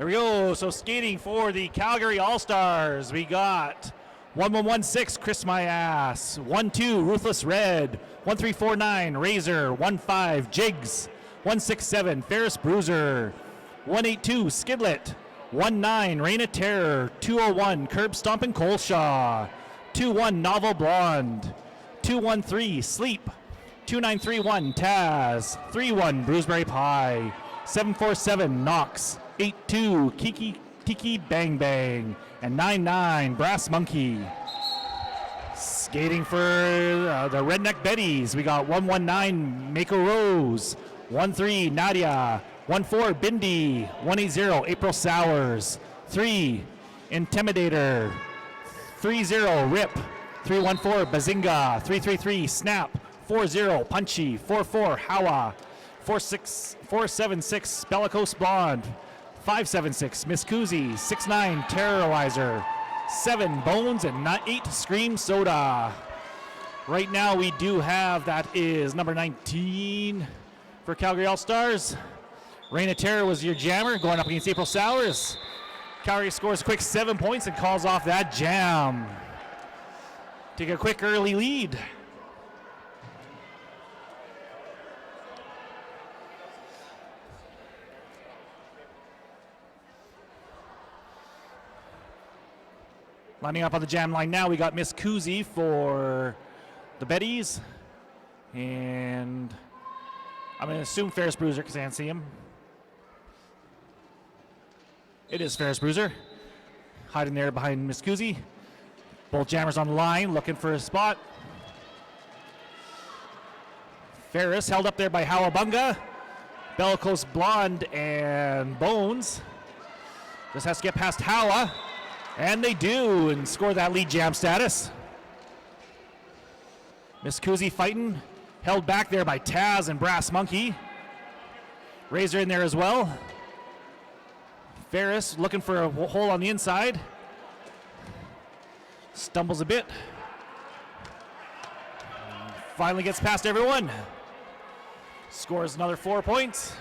There we go. So skating for the Calgary Allstars, we got 1116 Chris My Ass, 12 Ruthless Red, 1349 Razor, 15 Jigs, 167 Ferris Bruiser, 182 Skidlet, 19 Reign of Terror, 201 Curb Stompin' Colshaw, 21 Novel Blonde, 213 Sleep, 2931 Taz, 31 Bruiseberry Pie, 747 Knox, 82 Kiki Bang Bang, and 99 Brass Monkey. Skating for the Redneck Betties, we got 119 Mako Rose, 13 Nadia, 14 Bindi, 180 April Sours, 3 Intimidator, 30 Rip, 314 Bazinga, 333 Snap, 40 Punchy, 44 Hawa, 476 Bellicose Blonde, 576 Miss Koozie, 69 Terrorizer, 7 Bones, and 8 Scream Soda. Right now we do have, that is number 19 for Calgary All-Stars. Reign of Terror was your jammer going up against April Sours. Calgary scores a quick 7 points and calls off that jam. Take a quick early lead. Lining up on the jam line now, we got Miss Koozie for the Betties. And I'm going to assume Ferris Bruiser because I can't see him. It is Ferris Bruiser, hiding there behind Miss Koozie. Both jammers on the line, looking for a spot. Ferris held up there by Howabunga, Bellicose Blonde, and Bones. Just has to get past Howa, and they do, and score that lead jam status. Miss Koozie fighting, held back there by Taz and Brass Monkey. Razor in there as well. Ferris looking for a hole on the inside. Stumbles a bit. Finally gets past everyone. Scores another 4 points.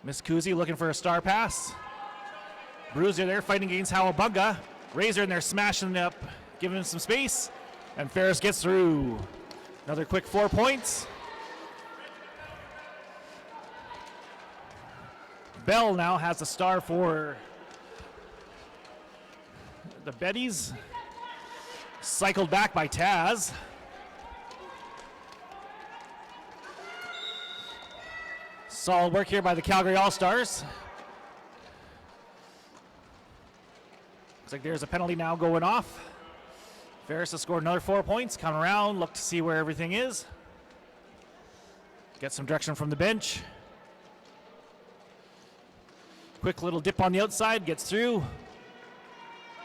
Miss Koozie looking for a star pass. Bruiser there fighting against Howabunga. Razor in there smashing it up, giving him some space. And Ferris gets through. Another quick 4 points. Bell now has a star for the Betties. Cycled back by Taz. Solid work here by the Calgary All-Stars. Looks like there's a penalty now going off. Ferris has scored another 4 points. Come around, look to see where everything is. Get some direction from the bench. Quick little dip on the outside, gets through.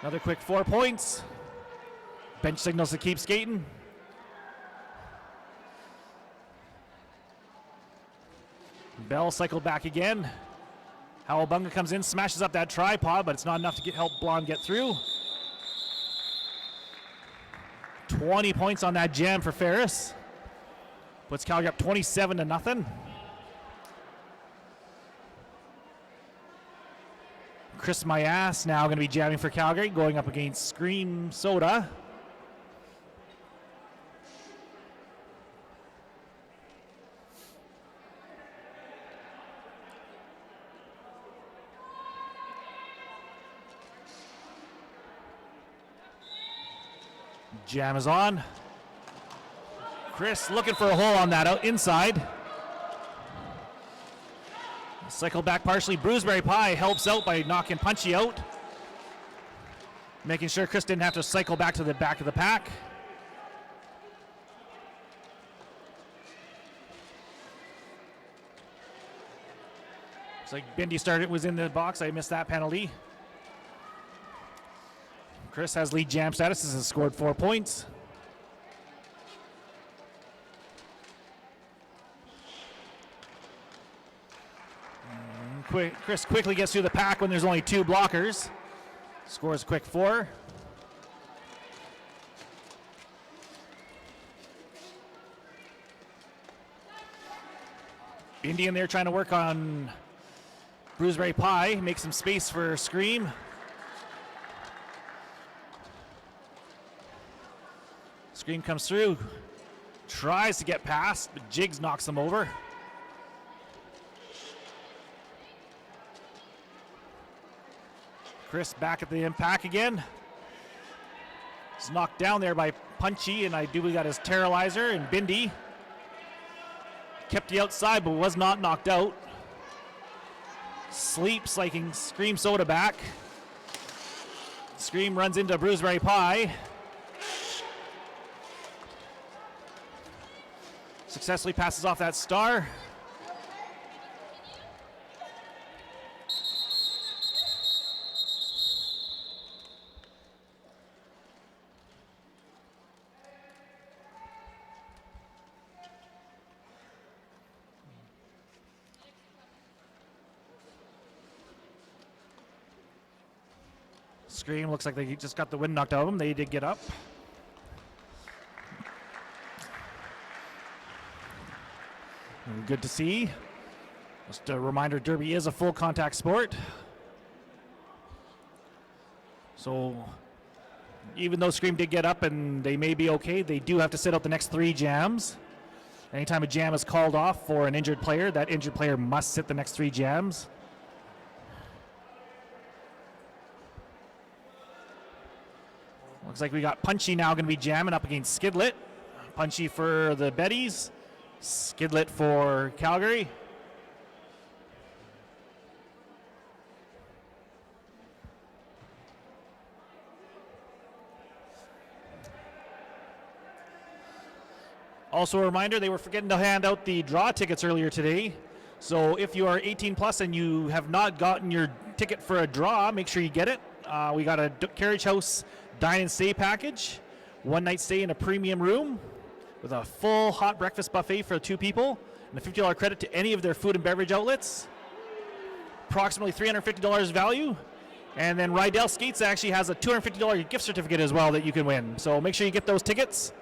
Another quick 4 points. Bench signals to keep skating. Bell cycled back again. Howabunga comes in, smashes up that tripod, but it's not enough to help Blonde get through. 20 points on that jam for Ferris. Puts Calgary up 27-0. Chris My Ass now going to be jamming for Calgary, going up against Scream Soda. Jam is on. Chris looking for a hole on that inside. Cycle back partially. Bruiseberry Pie helps out by knocking Punchy out. Making sure Chris didn't have to cycle back to the back of the pack. Looks like Bindi was in the box. I missed that penalty. Chris has lead jam status, has scored 4 points. Chris quickly gets through the pack when there's only 2 blockers. Scores a quick 4. Indian there trying to work on Bruiseberry Pie, make some space for Scream. Scream comes through, tries to get past, but Jigs knocks him over. Chris back at the impact again. He's knocked down there by Punchy, and I do believe that is Terralizer, and Bindi kept the outside but was not knocked out. Sleeps like Scream Soda back. Scream runs into Bruiseberry Pie. Successfully passes off that star. Scream looks like they just got the wind knocked out of them. They did get up. Good to see. Just a reminder, Derby is a full contact sport. So even though Scream did get up and they may be okay, they do have to sit out the next 3 jams. Anytime a jam is called off for an injured player, that injured player must sit the next 3 jams. Looks like we got Punchy now going to be jamming up against Skidlet. Punchy for the Betties. Skidlet for Calgary. Also a reminder, they were forgetting to hand out the draw tickets earlier today. So if you are 18 plus and you have not gotten your ticket for a draw, make sure you get it. We got a Carriage House Dine and Stay package. 1 night stay in a premium room with a full hot breakfast buffet for 2 people and a $50 credit to any of their food and beverage outlets. Approximately $350 value. And then Rydell Skates actually has a $250 gift certificate as well that you can win. So make sure you get those tickets.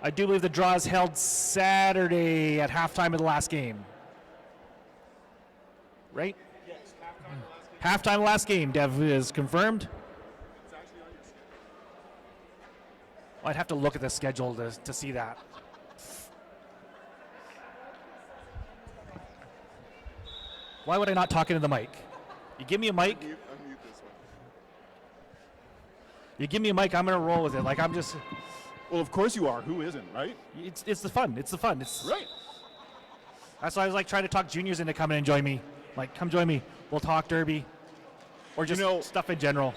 I do believe the draw is held Saturday at halftime of the last game. Right? Yes, halftime of the last game. Halftime of the last game, Dev is confirmed. It's actually on your schedule. Well, I'd have to look at the schedule to see that. Why would I not talk into the mic? You give me a mic. Unmute this one. You give me a mic, I'm going to roll with it. Like I'm just... Well, of course you are. Who isn't, right? It's the fun. It's the fun. It's Right. That's why I was like trying to talk juniors into coming and join me. Like, come join me. We'll talk Derby, or just stuff in general.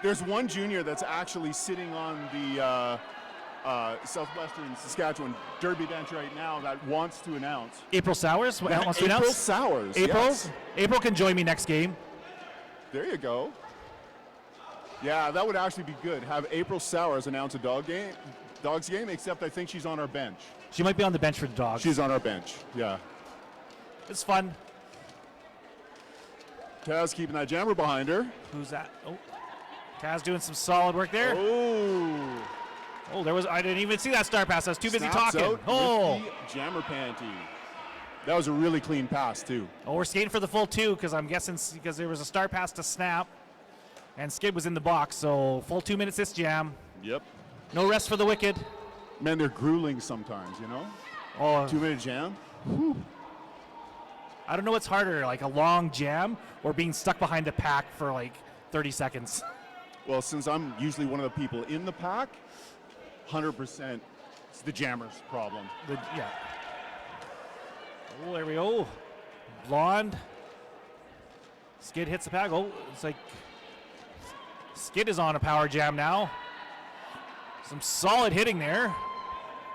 There's one junior that's actually sitting on the Southwestern Saskatchewan Derby bench right now that wants to announce. April Sowers wants to April announce. Sowers. April. Yes. April can join me next game. There you go. Yeah, that would actually be good. Have April Sowers announce a Dogs game, except I think she's on our bench. She might be on the bench for the Dogs. She's on our bench, yeah. It's fun. Taz keeping that jammer behind her. Who's that? Oh, Taz doing some solid work there. Oh, there was. I didn't even see that star pass. I was too busy Snaps talking. out with the jammer panty. That was a really clean pass too. Oh, we're skating for the full 2 because I'm guessing because there was a star pass to Snap, and Skid was in the box. So full 2 minutes this jam. Yep. No rest for the wicked. Man, they're grueling sometimes, you know? Oh, 2-minute jam. Whew. I don't know what's harder, like a long jam or being stuck behind the pack for like 30 seconds. Well, since I'm usually one of the people in the pack, 100% it's the jammer's problem. Yeah. Oh, there we go. Blonde. Skid hits the pack. Oh, it's like Skid is on a power jam now. Some solid hitting there.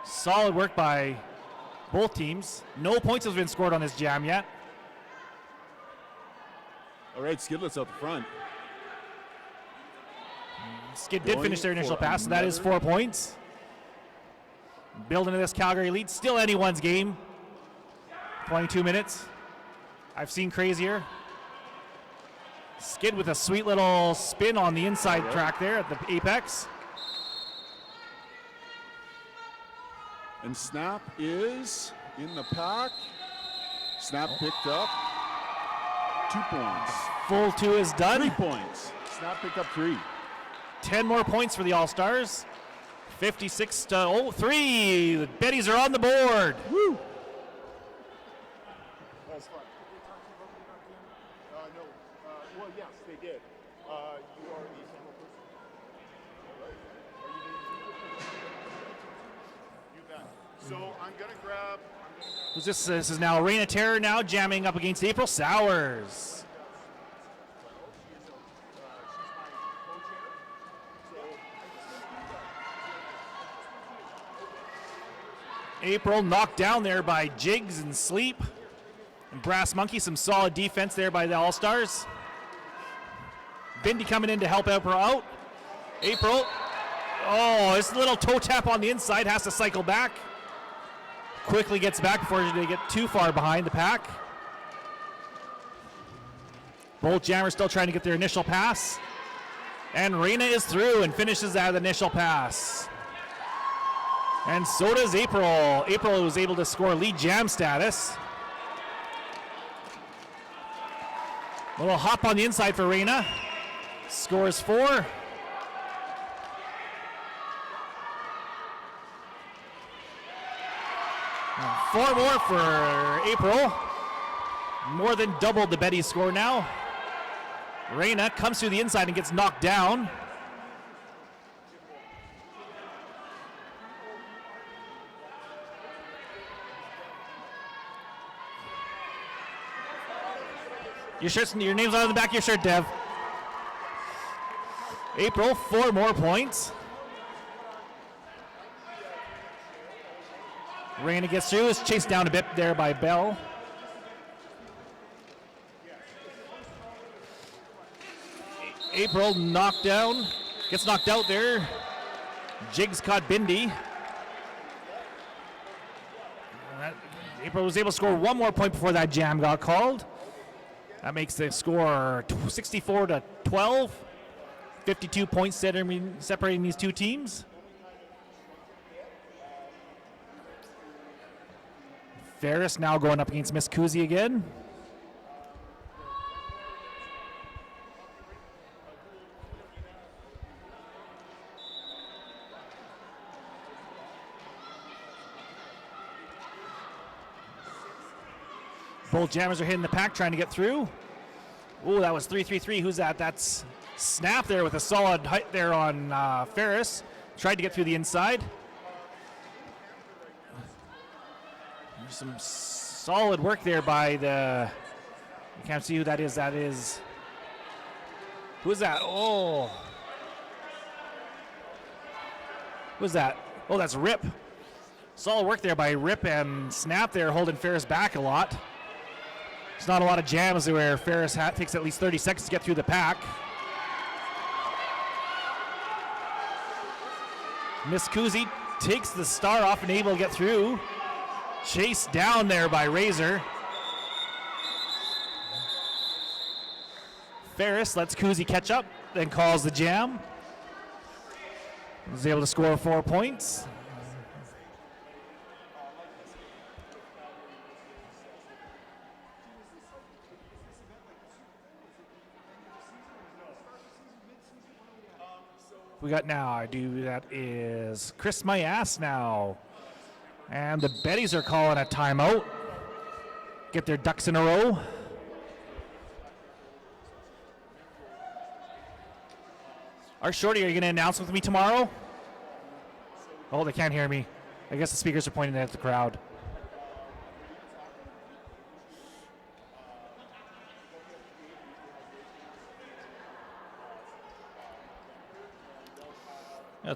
Solid work by both teams. No points have been scored on this jam yet. All right, Skidlet's out the front. Skid did finish their initial pass, so that is 4 points. Building to this Calgary lead. Still anyone's game. 22 minutes. I've seen crazier. Skid with a sweet little spin on the inside track there at the apex. And Snap is in the pack. Snap picked up. 2 points. Full 2 is done. 3 points. Snap picked up 3. 10 more points for the All-Stars. 56-03. The Betties are on the board. Woo! That was fun. No. Well, yes, they did. You are the camera person. All right. You bet. So I'm going to grab. This is now Reina Terror now jamming up against April Sowers. April knocked down there by Jigs and Sleep. And Brass Monkey, some solid defense there by the All-Stars. Bindi coming in to help April out. April, this little toe tap on the inside, has to cycle back. Quickly gets back before they get too far behind the pack. Both jammers still trying to get their initial pass. And Reina is through and finishes that initial pass. And so does April. April was able to score lead jam status. A little hop on the inside for Reina. Scores 4. And 4 more for April. More than doubled the Betty score now. Reina comes through the inside and gets knocked down. Your name's on the back of your shirt, Dev. April, 4 more points. Reina gets through, is chased down a bit there by Bell. April knocked down, gets knocked out there. Jigs caught Bindi. April was able to score 1 more point before that jam got called. That makes the score 64-12. 52 points separating these two teams. Ferris now going up against Miss Kuzi again. Both jammers are hitting the pack, trying to get through. Oh, that was 3-3-3. Who's that? That's Snap there with a solid height there on Ferris. Tried to get through the inside. There's some solid work there by the... You can't see who that is. That is... Who's that? Oh. Who's that? Oh, that's Rip. Solid work there by Rip and Snap there, holding Ferris back a lot. There's not a lot of jams where Ferris takes at least 30 seconds to get through the pack. Miss Kuzi takes the star off and able to get through. Chased down there by Razor. Ferris lets Kuzi catch up, then calls the jam. Was able to score 4 points. We got now, that is Chris My Ass now. And the Betties are calling a timeout. Get their ducks in a row. Our Shorty, are you going to announce with me tomorrow? Oh, they can't hear me. I guess the speakers are pointing at the crowd.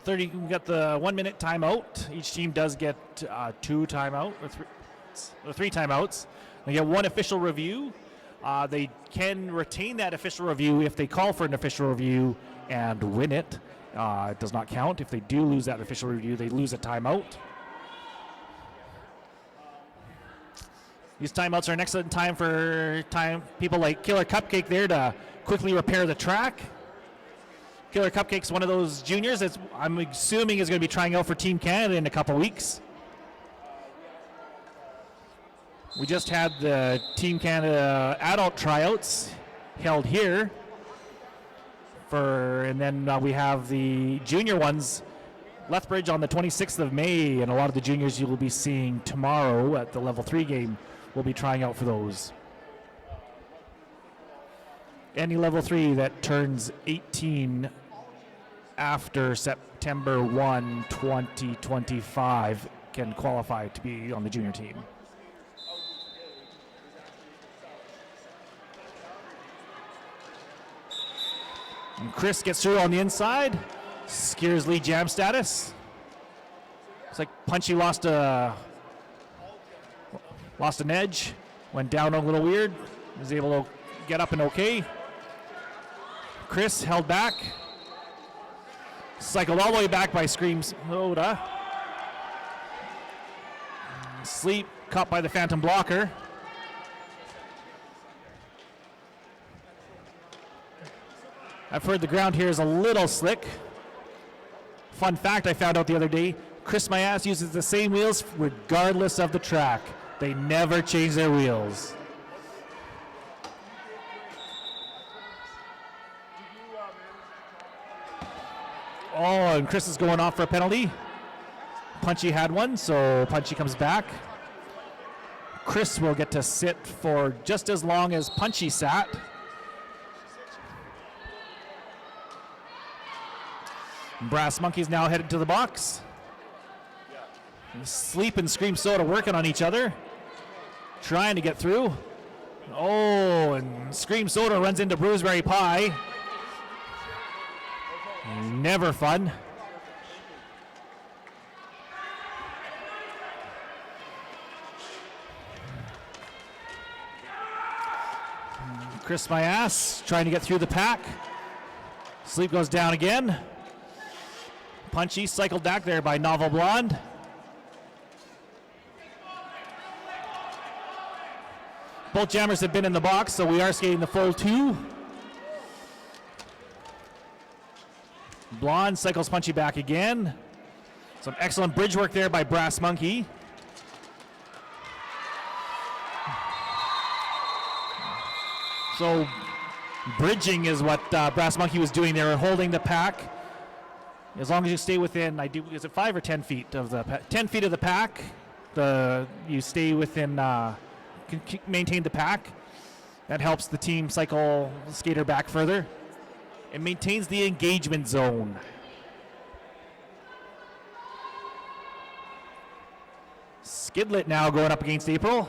We got the 1 minute timeout. Each team does get 2 timeout or 3 timeouts. They get 1 official review. They can retain that official review if they call for an official review and win it. It does not count. If they do lose that official review, they lose a timeout. These timeouts are an excellent time for people like Killer Cupcake there to quickly repair the track. Killer Cupcake's one of those juniors that I'm assuming is going to be trying out for Team Canada in a couple weeks. We just had the Team Canada adult tryouts held here. And then we have the junior ones, Lethbridge on the 26th of May, and a lot of the juniors you will be seeing tomorrow at the Level 3 game will be trying out for those. Any Level 3 that turns 18 after September 1, 2025 can qualify to be on the junior team. And Chris gets through on the inside, secures lead jam status. Looks like Punchy lost an edge, went down a little weird, was able to get up and okay. Chris held back, cycled all the way back by Scream Soda. Sleep caught by the Phantom blocker. I've heard the ground here is a little slick. Fun fact I found out the other day, Chris My Ass uses the same wheels regardless of the track. They never change their wheels. Oh, and Chris is going off for a penalty. Punchy had one, so Punchy comes back. Chris will get to sit for just as long as Punchy sat. Brass Monkey's now headed to the box. Sleep and Scream Soda working on each other, trying to get through. Oh, and Scream Soda runs into Bruiseberry Pie. Never fun. Chris My Ass trying to get through the pack. Sleep goes down again. Punchy cycled back there by Novel Blonde. Both jammers have been in the box, so we are skating the full two. Blonde cycles Punchy back again. Some excellent bridge work there by Brass Monkey. So bridging is what Brass Monkey was doing. They were holding the pack. As long as you stay within, is it 5 or 10 feet of the 10 feet of the pack? You stay within, maintain the pack. That helps the team cycle the skater back further. It maintains the engagement zone. Skidlet now going up against April.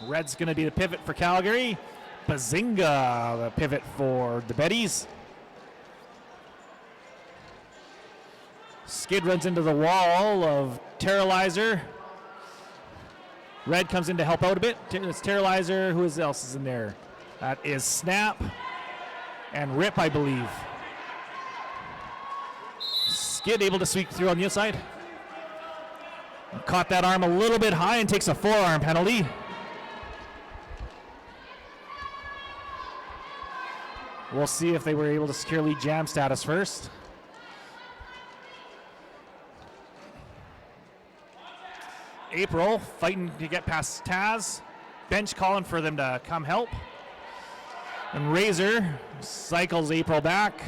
Red's going to be the pivot for Calgary. Bazinga, the pivot for the Betties. Skid runs into the wall of Terralizer. Red comes in to help out a bit. It's Terralizer. Who else is in there? That is Snap and Rip, I believe. Skid able to sweep through on the inside. Caught that arm a little bit high and takes a forearm penalty. We'll see if they were able to secure lead jam status first. April fighting to get past Taz. Bench calling for them to come help. And Razor cycles April back.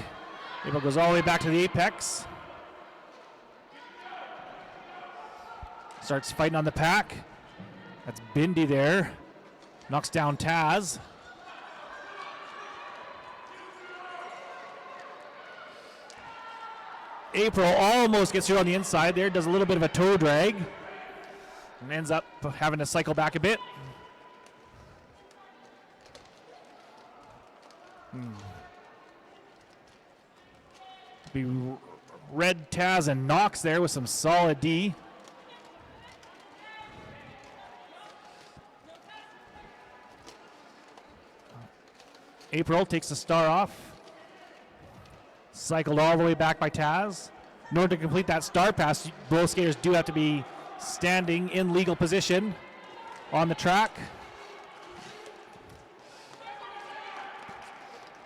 April goes all the way back to the apex. Starts fighting on the pack. That's Bindi there. Knocks down Taz. April almost gets through on the inside there. Does a little bit of a toe drag. And ends up having to cycle back a bit. Be Red, Taz, and Knox there with some solid D. April takes the star off. Cycled all the way back by Taz. In order to complete that star pass, both skaters do have to be standing in legal position on the track.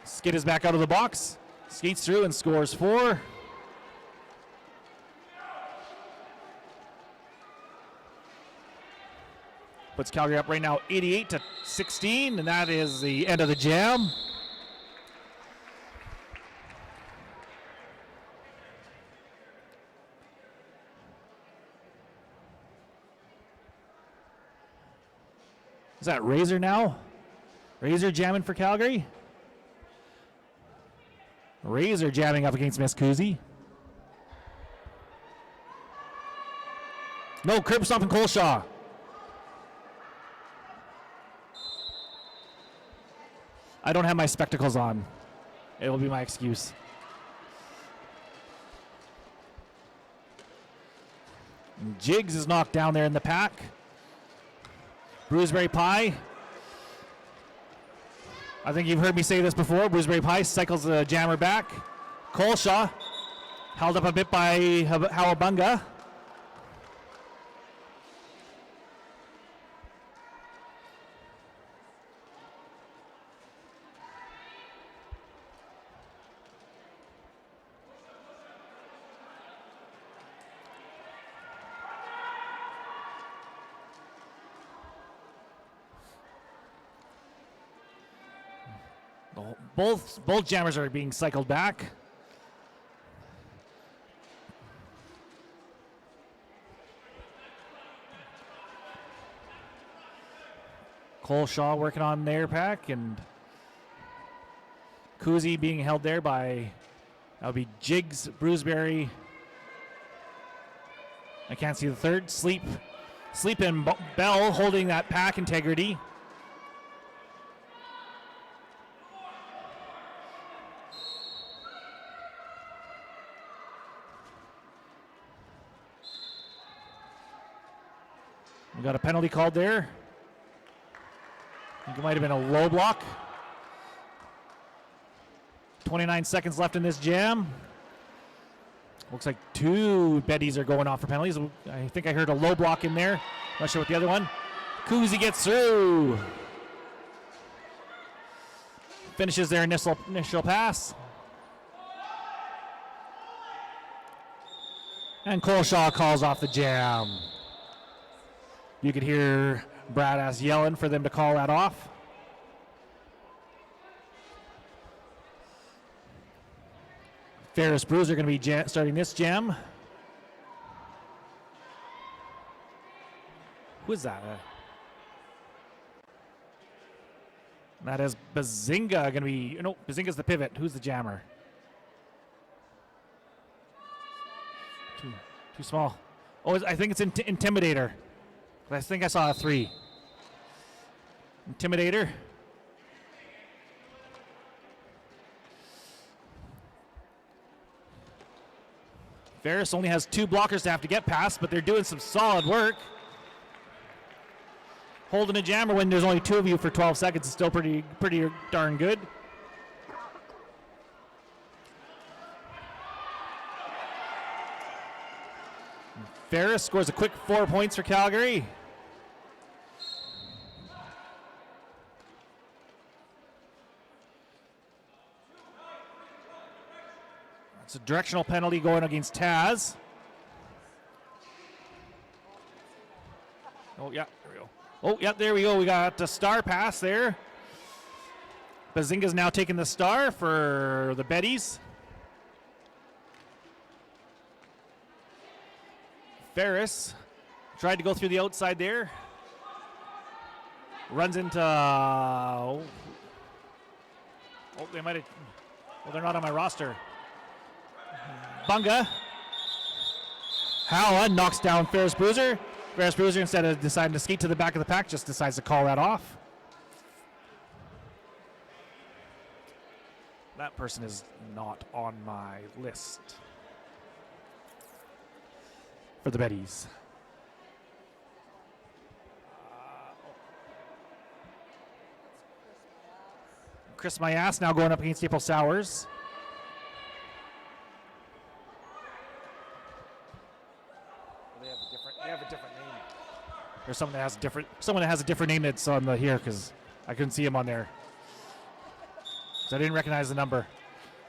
Skid is back out of the box, skates through and scores 4. Puts Calgary up right now 88-16, and that is the end of the jam. Is that Razor now? Razor jamming for Calgary? Razor jamming up against Miss Kuzi. No, curb stomp and Coleshaw. I don't have my spectacles on. It will be my excuse. And Jigs is knocked down there in the pack. Bruceberry Pie. I think you've heard me say this before. Bruceberry Pie cycles the jammer back. Coleshaw held up a bit by Howabunga. Both jammers are being cycled back. Coleshaw working on their pack, and Kuzi being held there by, that'll be Jigs, Bruceberry. I can't see the third. Sleep and Bell holding that pack integrity. We got a penalty called there. I think it might have been a low block. 29 seconds left in this jam. Looks like 2 Betties are going off for penalties. I think I heard a low block in there. Not sure what the other one. Kuzi gets through. Finishes their initial pass. And Coleshaw calls off the jam. You could hear Bradass yelling for them to call that off. Ferris Brews are going to be starting this jam. Who is that? That is Bazinga going to be. No, Bazinga's the pivot. Who's the jammer? Too small. Oh, I think it's Intimidator. I think I saw a 3. Intimidator. Ferris only has 2 blockers to have to get past, but they're doing some solid work. Holding a jammer when there's only 2 of you for 12 seconds is still pretty darn good. Ferris scores a quick 4 points for Calgary. It's a directional penalty going against Taz. Oh, yeah, there we go. Oh, yeah, there we go. We got a star pass there. Bazinga's now taking the star for the Betties. Ferris tried to go through the outside there. Runs into... they might have... Well, they're not on my roster. Bunga. Howa knocks down Ferris Bruiser. Ferris Bruiser, instead of deciding to skate to the back of the pack, just decides to call that off. That person is not on my list for the Betties. Chris Mayas now going up against April Sowers. They have a different name. There's someone that has a different name that's on the here because I couldn't see him on there. So I didn't recognize the number.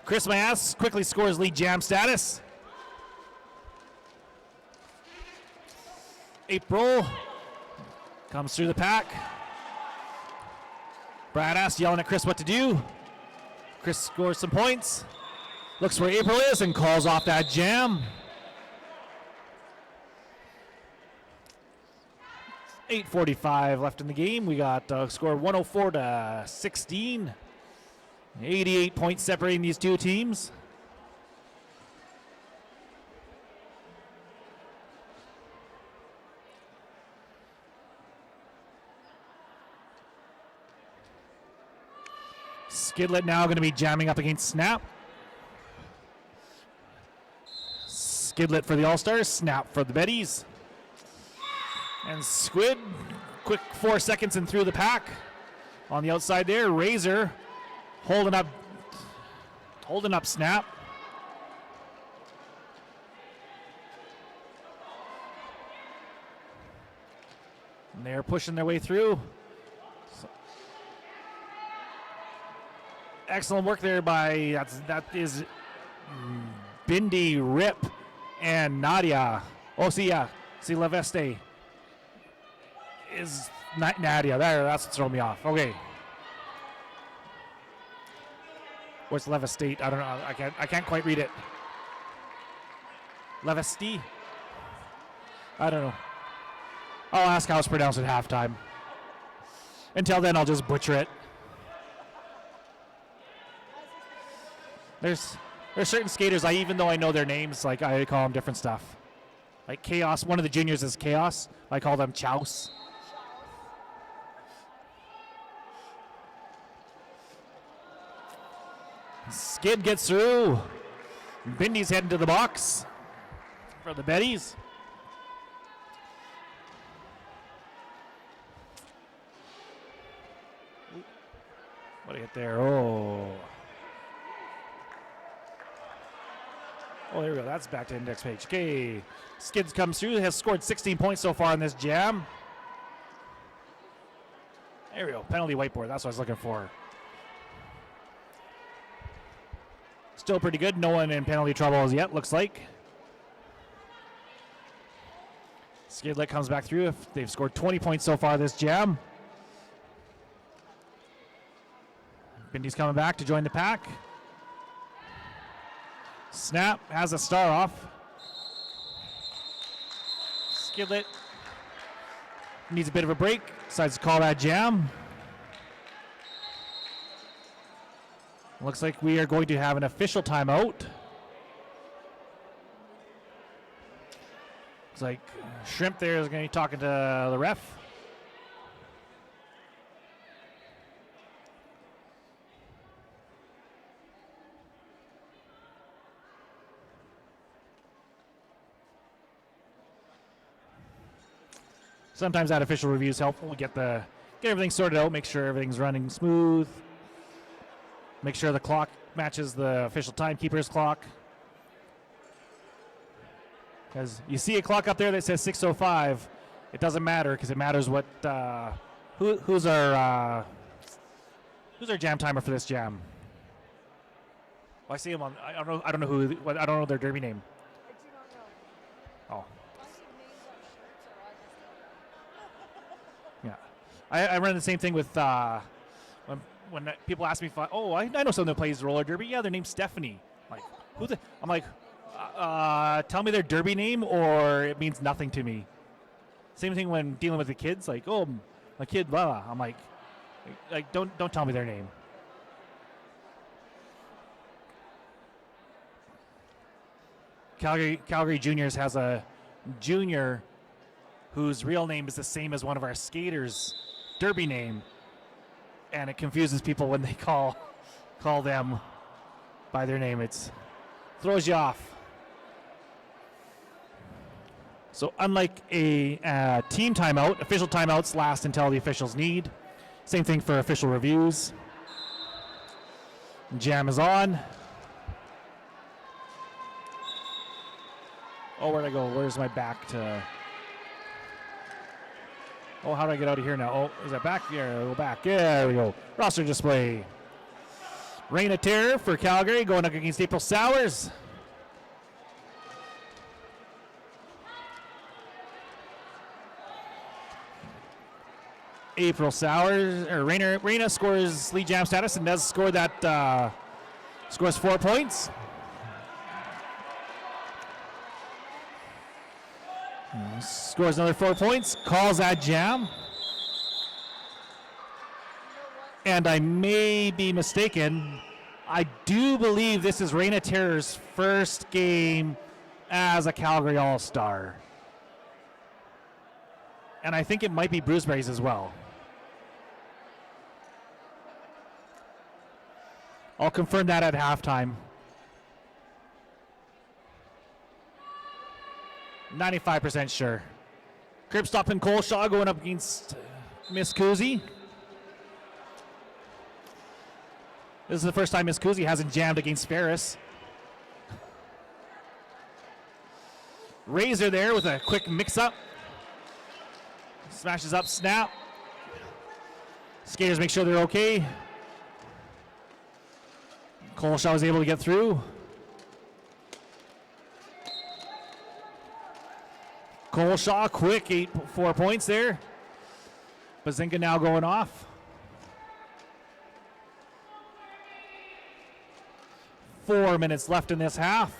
Chris Mayas quickly scores lead jam status. April Comes through the pack. Brad Ass yelling at Chris what to do. Chris scores some points. Looks where April is and calls off that jam. 8:45 left in the game. We got score 104-16. 88 points separating these two teams. Skidlet now going to be jamming up against Snap. Skidlet for the All-Stars, Snap for the Betties. And Squid, quick 4 seconds and through the pack. On the outside there, Razor holding up Snap. And they're pushing their way through. Excellent work there by, that is Bindi, Rip, and Nadia. Oh, see Leveste is not Nadia. That's what's throwing me off. Okay. What's Levestate? I don't know. I can't quite read it. Levesti? I don't know. I'll ask how it's pronounced at halftime. Until then, I'll just butcher it. There's certain skaters, even though I know their names, like I call them different stuff. Like Chaos, one of the juniors is Chaos. I call them Chouse. Skid gets through. Bindy's heading to the box for the Betties. What do you get there? Oh, there we go. That's back to index page. Okay. Skids comes through. Has scored 16 points so far in this jam. There we go. Penalty whiteboard. That's what I was looking for. Still pretty good. No one in penalty trouble as yet, looks like. Skidlet comes back through. They've scored 20 points so far this jam. Bindy's coming back to join the pack. Snap has a star off. Skidlet needs a bit of a break. Decides to call that jam. Looks like we are going to have an official timeout. Looks like Shrimp there is going to be talking to the ref. Sometimes that official review is helpful. We get everything sorted out, make sure everything's running smooth. Make sure the clock matches the official timekeeper's clock. Because you see a clock up there that says 6:05. It doesn't matter because it matters what who's our jam timer for this jam. Well, I see him on. I don't know their derby name. Oh. Yeah, I run the same thing with when people ask me if I know someone that plays roller derby. Yeah, their name's Stephanie. Like, I'm like, tell me their derby name or it means nothing to me. Same thing when dealing with the kids. Like, oh, my kid, blah, blah. I'm like don't tell me their name. Calgary Juniors has a junior whose real name is the same as one of our skaters' derby name. And it confuses people when they call them by their name. It throws you off. So unlike a team timeout, official timeouts last until the officials need. Same thing for official reviews. Jam is on. Oh, where'd I go? Where's my back to... Oh, how do I get out of here now? Oh, is that back? Here, we'll go back. Yeah, there we go. Roster display. Reign of Terror for Calgary going up against April Sowers. April Sowers, or Raina scores lead jam status and does score that, scores 4 points. Scores another 4 points, calls that jam. And I may be mistaken, I do believe this is Raina Terror's first game as a Calgary All-Star. And I think it might be Bruceberry's as well. I'll confirm that at halftime. 95% sure. Cribstop and Coleshaw going up against Miss Kuzi. This is the first time Miss Kuzi hasn't jammed against Ferris. Razor there with a quick mix-up. Smashes up, snap. Skaters make sure they're okay. Coleshaw was able to get through. Coleshaw, quick 4 points there. Bazinga now going off. 4 minutes left in this half.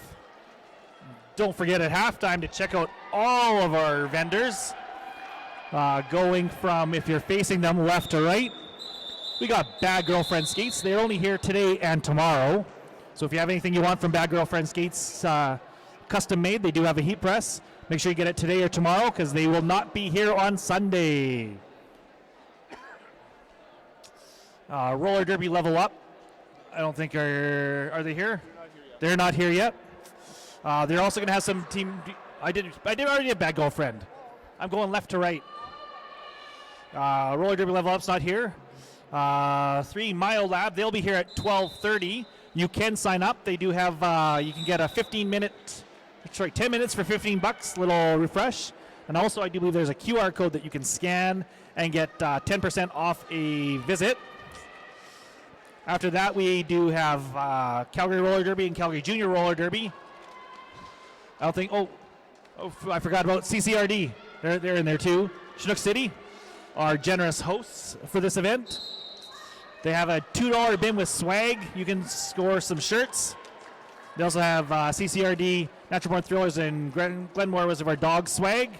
Don't forget at halftime to check out all of our vendors. Going from, if you're facing them, left to right. We got Bad Girlfriend Skates. They're only here today and tomorrow. So if you have anything you want from Bad Girlfriend Skates, custom made, they do have a heat press. Make sure you get it today or tomorrow because they will not be here on Sunday. Roller Derby level up. I don't think are they here? They're not here yet. They're also going to have some team. I did already a Bad Girlfriend. I'm going left to right. Roller Derby level up's not here. 3 Mile Lab, they'll be here at 12:30. You can sign up. They do have, you can get a 10 minutes for $15, little refresh. And also I do believe there's a QR code that you can scan and get 10% off a visit. After that, we do have Calgary Roller Derby and Calgary Junior Roller Derby. I don't think, I forgot about CCRD. They're in there too. Chinook City are generous hosts for this event. They have a $2 bin with swag. You can score some shirts. They also have CCRD, Natural Born Thrillers, and Glenmore Reservoir Dog swag.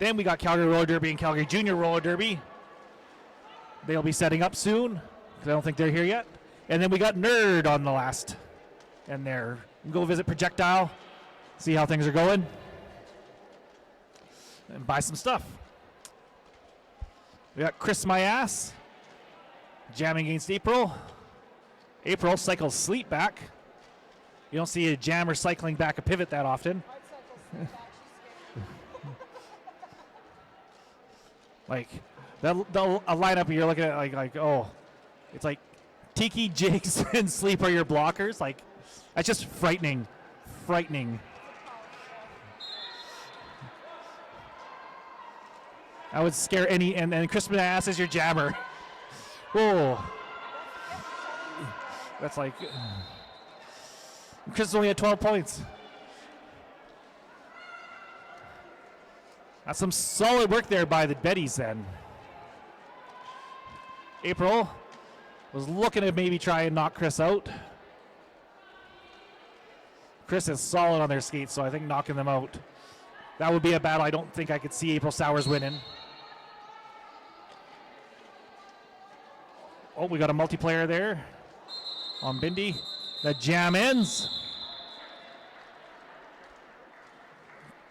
Then we got Calgary Roller Derby and Calgary Junior Roller Derby. They'll be setting up soon because I don't think they're here yet. And then we got Nerd on the last. And there. You can go visit Projectile, see how things are going, and buy some stuff. We got Chris My Ass jamming against April. April cycles Sleep back. You don't see a jammer cycling back a pivot that often. Like a lineup you're looking at like it's like Tiki, Jigs, and Sleep are your blockers. Like that's just frightening. I would scare any, and Chris My Ass is your jammer. Oh. That's like, Chris is only at 12 points. That's some solid work there by the Betties then. April was looking to maybe try and knock Chris out. Chris is solid on their skates, so I think knocking them out. That would be a battle I don't think I could see April Sowers winning. Oh, we got a multiplayer there on Bindi. The jam ends.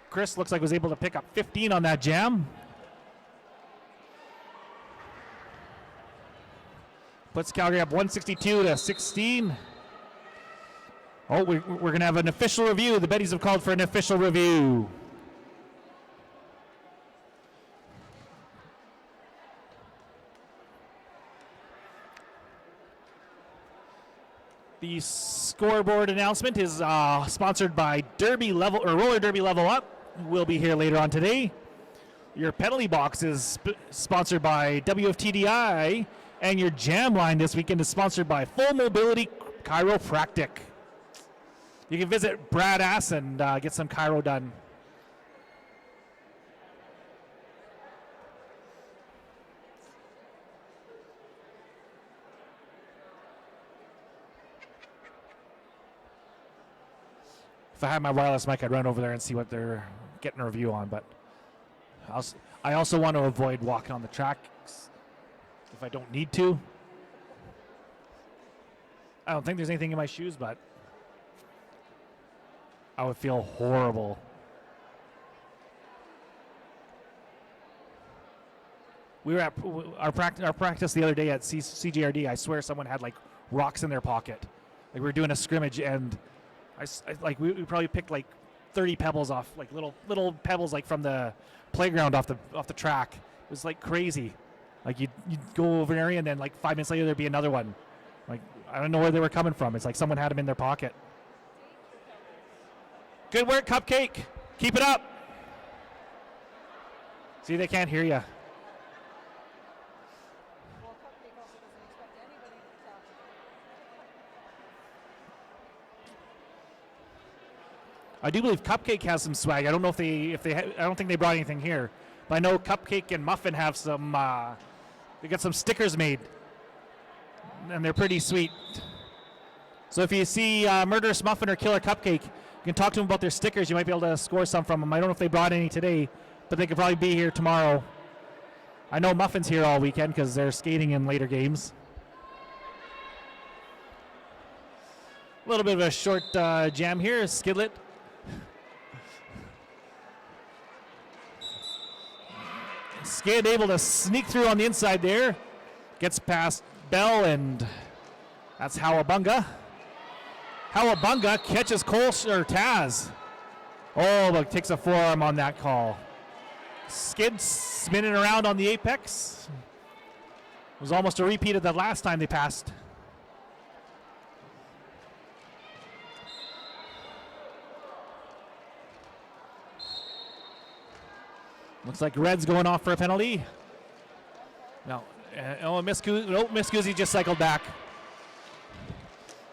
Chris looks like was able to pick up 15 on that jam. Puts Calgary up 162-16. Oh, we're going to have an official review. The Betties have called for an official review. The scoreboard announcement is sponsored by Roller Derby Level Up. We'll be here later on today. Your penalty box is sponsored by WFTDI, and your jam line this weekend is sponsored by Full Mobility Chiropractic. You can visit Brad Ass and get some chiro done. if I had my wireless mic, I'd run over there and see what they're getting a review on. But I also want to avoid walking on the tracks if I don't need to. I don't think there's anything in my shoes, but I would feel horrible. We were at our practice the other day at CRD. I swear someone had like rocks in their pocket. Like we were doing a scrimmage, and we probably picked like 30 pebbles off, like little pebbles like from the playground off the track. It was like crazy. Like you'd go over an area, and then like 5 minutes later there'd be another one. Like I don't know where they were coming from. It's like someone had them in their pocket. Good work, Cupcake. Keep it up. See, they can't hear you. I do believe Cupcake has some swag. I don't know if they I don't think they brought anything here, but I know Cupcake and Muffin have some. They got some stickers made, and they're pretty sweet. So if you see Murderous Muffin or Killer Cupcake, you can talk to them about their stickers. You might be able to score some from them. I don't know if they brought any today, but they could probably be here tomorrow. I know Muffin's here all weekend because they're skating in later games. A little bit of a short jam here. Skidlet. Skid able to sneak through on the inside there. Gets past Bell, and that's Howabunga. Howabunga catches Taz. Oh, but takes a forearm on that call. Skid spinning around on the apex. It was almost a repeat of the last time they passed. Looks like Red's going off for a penalty. No. Miss Guzzi just cycled back.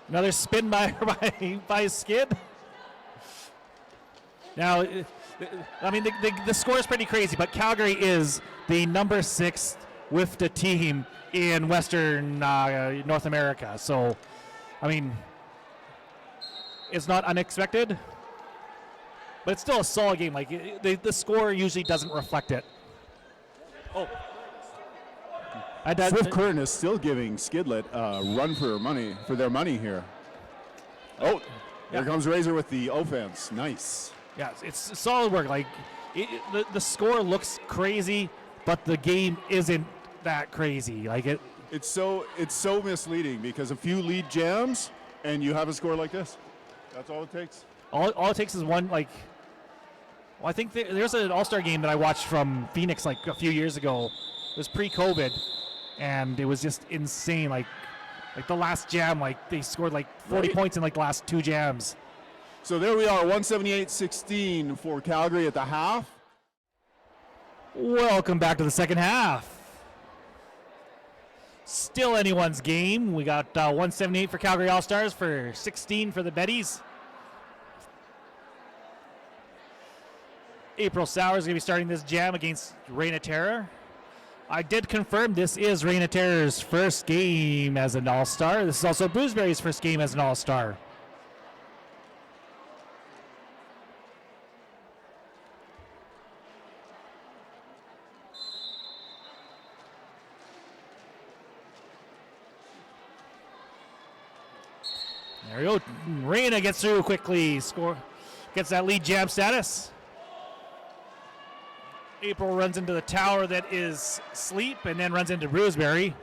Another spin by Skid. Now, I mean, the score is pretty crazy, but Calgary is the number 6 WIFTA team in Western North America. So, I mean, it's not unexpected. But it's still a solid game. Like the score usually doesn't reflect it. Oh, Swift Curtin is still giving Skidlet a run for their money here. Oh, here comes Razor with the offense. Nice. Yeah, it's solid work. Like the score looks crazy, but the game isn't that crazy. Like it's so misleading because a few lead jams and you have a score like this. That's all it takes. All it takes is one like. Well, I think there's an All-Star game that I watched from Phoenix like a few years ago. It was pre-COVID, and it was just insane. Like the last jam, like they scored like 40 points in like the last 2 jams. So there we are, 178-16 for Calgary at the half. Welcome back to the second half. Still anyone's game. We got 178 for Calgary All-Stars for 16 for the Betties. April Sauer is going to be starting this jam against Reina Terror. I did confirm this is Reina Terror's first game as an All-Star. This is also Bruceberry's first game as an All-Star. There we go. Reina gets through quickly. Gets that lead jam status. April runs into the tower that is Sleep and then runs into Bruceberry.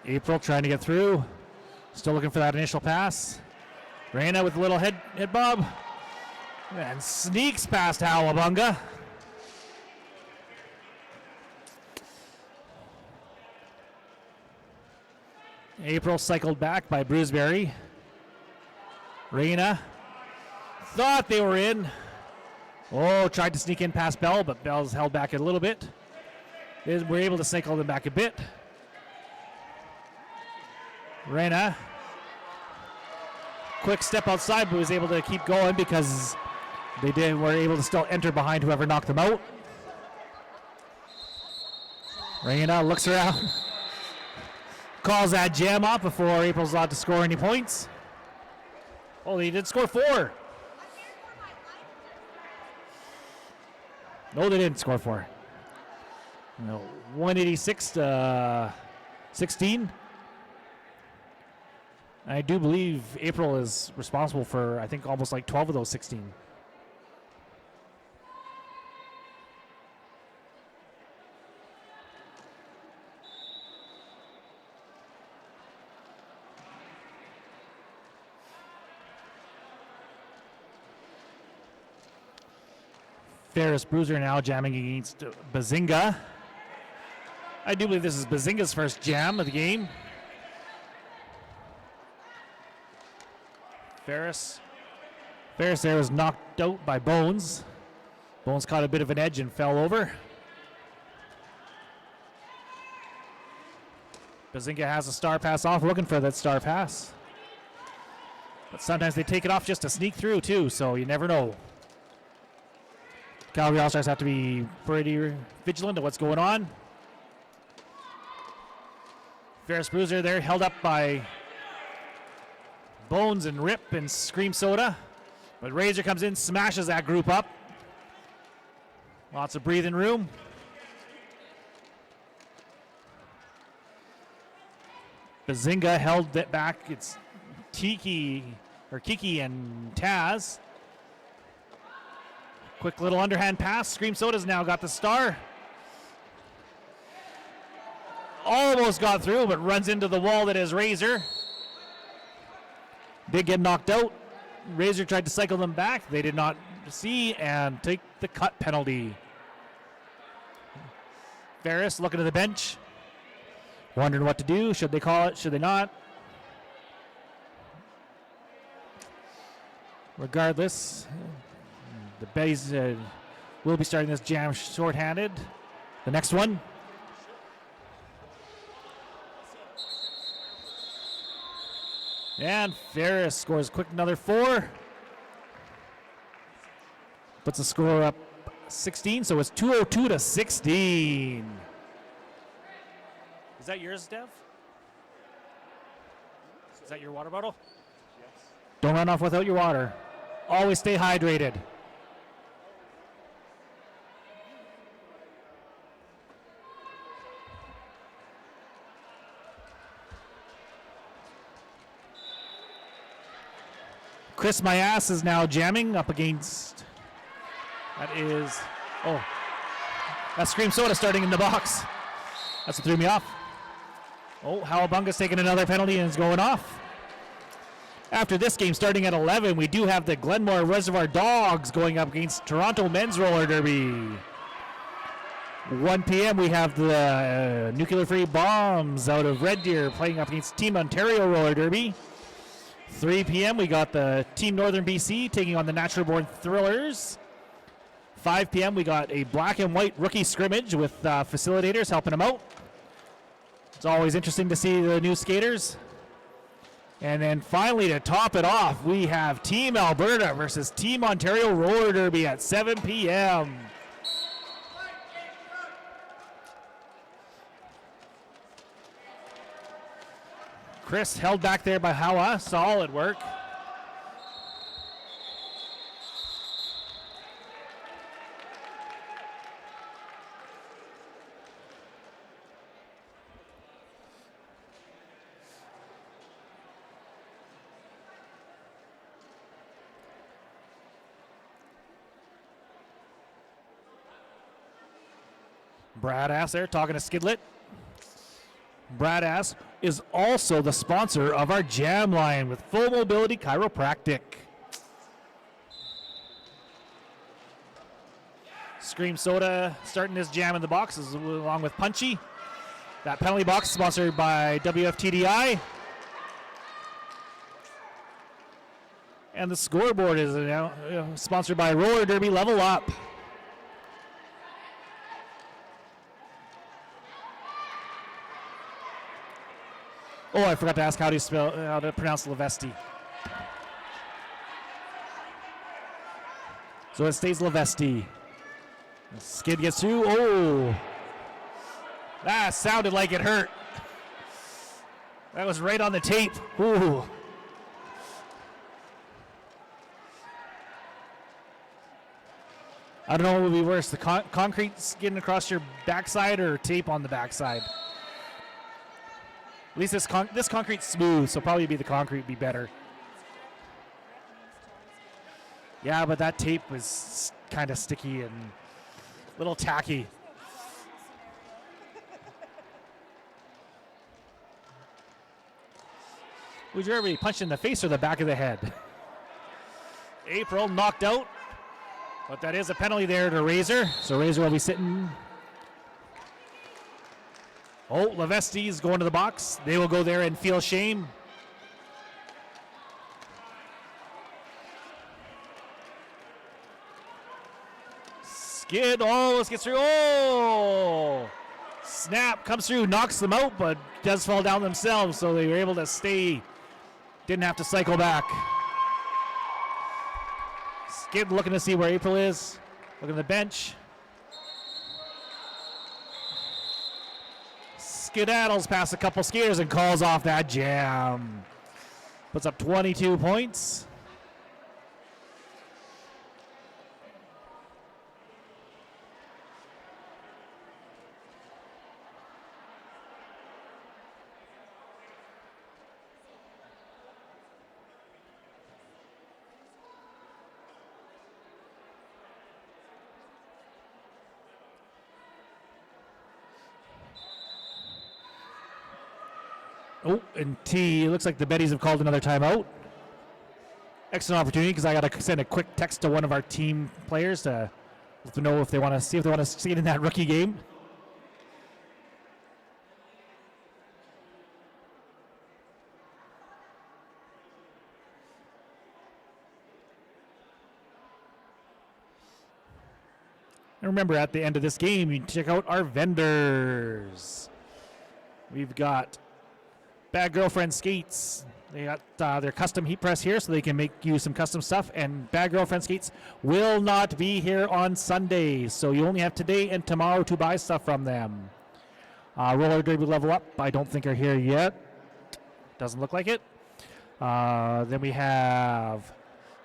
April trying to get through. Still looking for that initial pass. Reina with a little head bob. And sneaks past Howabunga. April cycled back by Bruceberry. Reina thought they were in. Oh, tried to sneak in past Bell, but Bell's held back a little bit. We're able to cycle them back a bit. Reina, quick step outside, but was able to keep going because they were able to still enter behind whoever knocked them out. Reina looks around. calls that jam off before April's allowed to score any points. Oh, they did score 4. No, they didn't score 4. No, 186 to 16. I do believe April is responsible for, I think, almost like 12 of those 16. Ferris Bruiser now jamming against Bazinga. I do believe this is Bazinga's first jam of the game. Ferris there was knocked out by Bones. Bones caught a bit of an edge and fell over. Bazinga has a star pass off, looking for that star pass. But sometimes they take it off just to sneak through too, so you never know. Calgary All-Stars have to be pretty vigilant of what's going on. Ferris Bruiser there held up by Bones and Rip and Scream Soda. But Razor comes in, smashes that group up. Lots of breathing room. Bazinga held it back. It's Kiki and Taz. Quick little underhand pass. Scream Soda's now got the star. Almost got through, but runs into the wall that is Razor. Did get knocked out. Razor tried to cycle them back. They did not see and take the cut penalty. Ferris looking at the bench, wondering what to do. Should they call it? Should they not? Regardless, the Betties will be starting this jam shorthanded. The next one. And Ferris scores quick, another 4. Puts the score up 16, so it's 202 to 16. Is that yours, Dev? Is that your water bottle? Yes. Don't run off without your water. Always stay hydrated. Chris My Ass is now jamming up against, that's Scream Soda starting in the box. That's what threw me off. Oh, Howabunga's taking another penalty and is going off. After this game starting at 11, we do have the Glenmore Reservoir Dogs going up against Toronto Men's Roller Derby. 1 p.m. we have the Nuclear Free Bombs out of Red Deer playing up against Team Ontario Roller Derby. 3 p.m. we got the Team Northern BC taking on the Natural Born Thrillers. 5 p.m. we got a black and white rookie scrimmage with facilitators helping them out. It's always interesting to see the new skaters. And then finally to top it off, we have Team Alberta versus Team Ontario Roller Derby at 7 p.m. Chris held back there by Howa. Solid work. Brad Ass there talking to Skidlet. Brad Ass is also the sponsor of our jam line with Full Mobility Chiropractic. Scream Soda starting his jam in the boxes along with Punchy. That penalty box sponsored by WFTDI. And the scoreboard is now sponsored by Roller Derby Level Up. Oh, I forgot to ask how to pronounce Levesti. So it stays Levesti. Skid gets through. Oh, that sounded like it hurt. That was right on the tape. Ooh. I don't know what would be worse, the concrete skidding across your backside or tape on the backside. At least this concrete's smooth, so probably the concrete be better. Yeah, but that tape was kind of sticky and a little tacky. Would you ever be punched in the face or the back of the head? April knocked out, but that is a penalty there to Razor. So Razor will be sitting. Oh, Levesque is going to the box. They will go there and feel shame. Skid, almost gets through. Oh! Snap comes through, knocks them out, but does fall down themselves, so they were able to stay. Didn't have to cycle back. Skid looking to see where April is. Looking at the bench. Skedaddles past a couple skaters and calls off that jam. Puts up 22 points. Oh, and T, looks like the Betties have called another timeout. Excellent opportunity because I got to send a quick text to one of our team players to let them know if they want to see it in that rookie game. And remember, at the end of this game, you can check out our vendors. We've got Bad Girlfriend Skates. They got their custom heat press here so they can make you some custom stuff. And Bad Girlfriend Skates will not be here on Sunday. So you only have today and tomorrow to buy stuff from them. Roller Derby Level Up, I don't think are here yet. Doesn't look like it. Then we have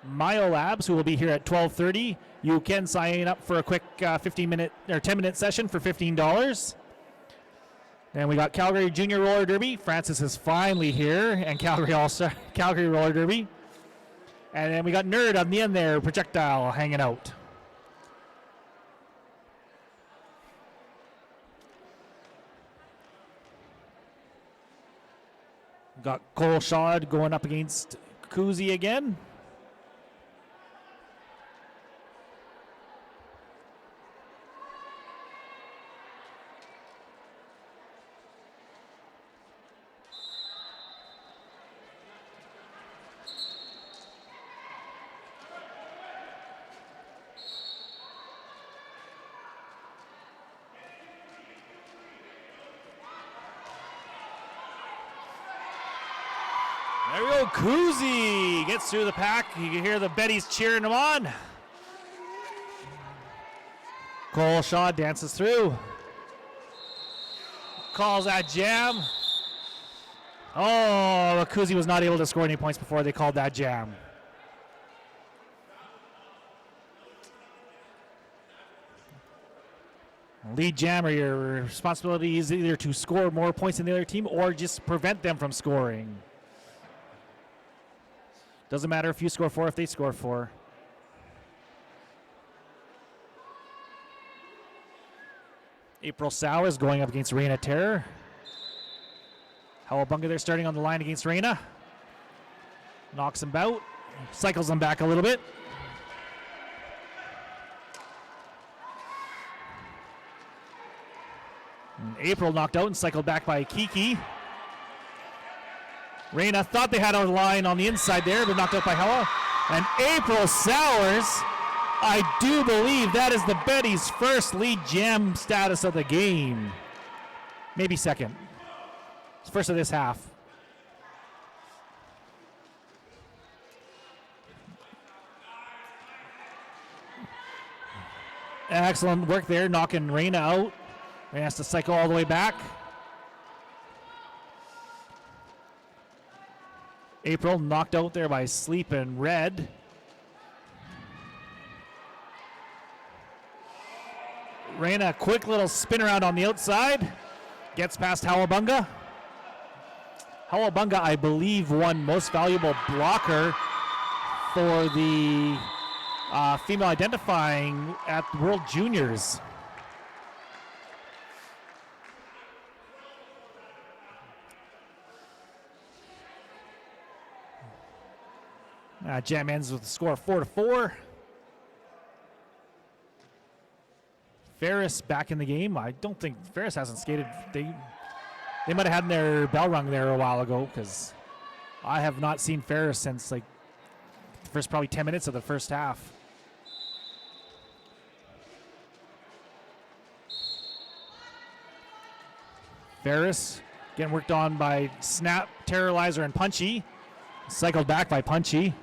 Myo Labs, who will be here at 12:30. You can sign up for a quick 15-minute or 10-minute session for $15. And we got Calgary Junior Roller Derby. Francis is finally here, and Calgary Roller Derby. And then we got Nerd on the end there, Projectile hanging out. Got Cole Shod going up against Kuzi again. There we go, Kuzi gets through the pack. You can hear the Betties cheering him on. Cole Shaw dances through. Calls that jam. Oh, Kuzi was not able to score any points before they called that jam. Lead jammer, your responsibility is either to score more points than the other team or just prevent them from scoring. Doesn't matter if you score 4, if they score 4. April Sow is going up against Reina Terror. Howabunga there starting on the line against Reina. Knocks him out. Cycles him back a little bit. And April knocked out and cycled back by Kiki. Reina thought they had a line on the inside there, but knocked out by Hella. And April Sowers, I do believe that is the Betties' first lead jam status of the game. Maybe second. It's first of this half. Excellent work there, knocking Reina out. Reina has to cycle all the way back. April knocked out there by Sleep and Red. Ran a quick little spin around on the outside. Gets past Howabunga. Howabunga, I believe, won most valuable blocker for the female identifying at World Juniors. Jam ends with a score of 4-4. Ferris back in the game. I don't think Ferris hasn't skated. They might have had their bell rung there a while ago, because I have not seen Ferris since like the first probably 10 minutes of the first half. Ferris getting worked on by Snap, Terrorizer, and Punchy. Cycled back by Punchy.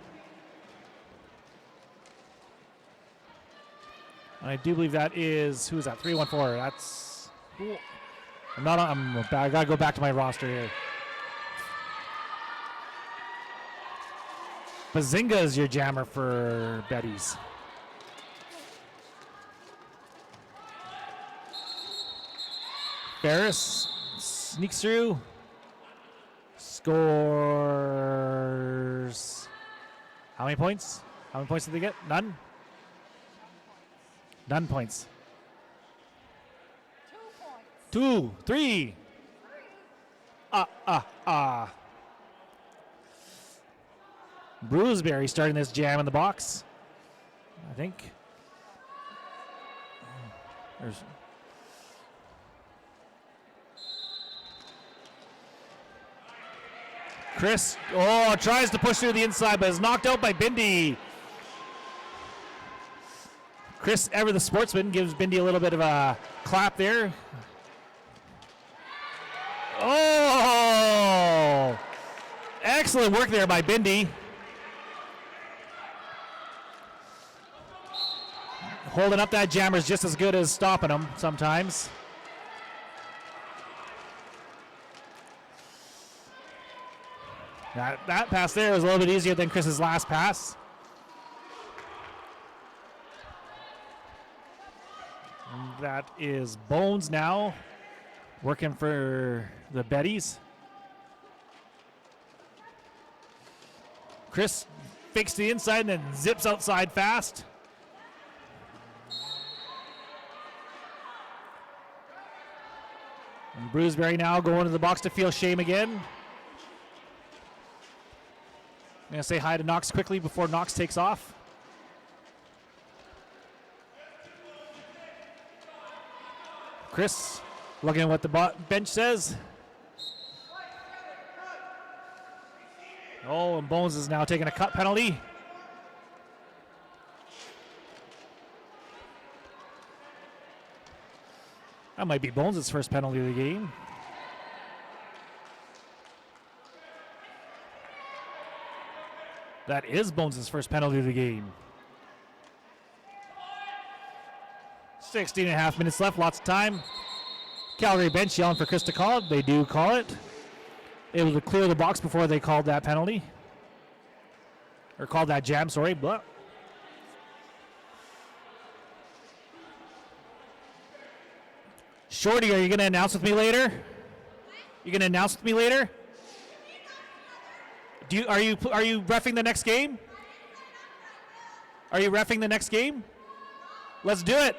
I do believe that is, who is that? 314. That's, I gotta go back to my roster here. Bazinga is your jammer for Betties. Ferris sneaks through. Scores. How many points? How many points did they get? None? None points. 2 points. 2, 3. Bruceberry starting this jam in the box. I think. There's Chris, tries to push through the inside, but is knocked out by Bindi. Chris Ever the Sportsman gives Bindi a little bit of a clap there. Oh! Excellent work there by Bindi. Holding up that jammer is just as good as stopping them sometimes. That pass there was a little bit easier than Chris's last pass. And that is Bones now working for the Betties. Chris fakes to the inside and then zips outside fast. And Bruceberry now going to the box to feel shame again. I'm going to say hi to Knox quickly before Knox takes off. Chris looking at what the bench says. Oh, and Bones is now taking a cut penalty. That might be Bones' first penalty of the game. That is Bones' first penalty of the game. 16 and a half minutes left, lots of time. Calgary bench yelling for Chris to call it. They do call it. Able to clear the box before they called that penalty. Or called that jam, sorry. Blah. Shorty, are you going to announce with me later? You going to announce with me later? Are you reffing the next game? Are you reffing the next game? Let's do it.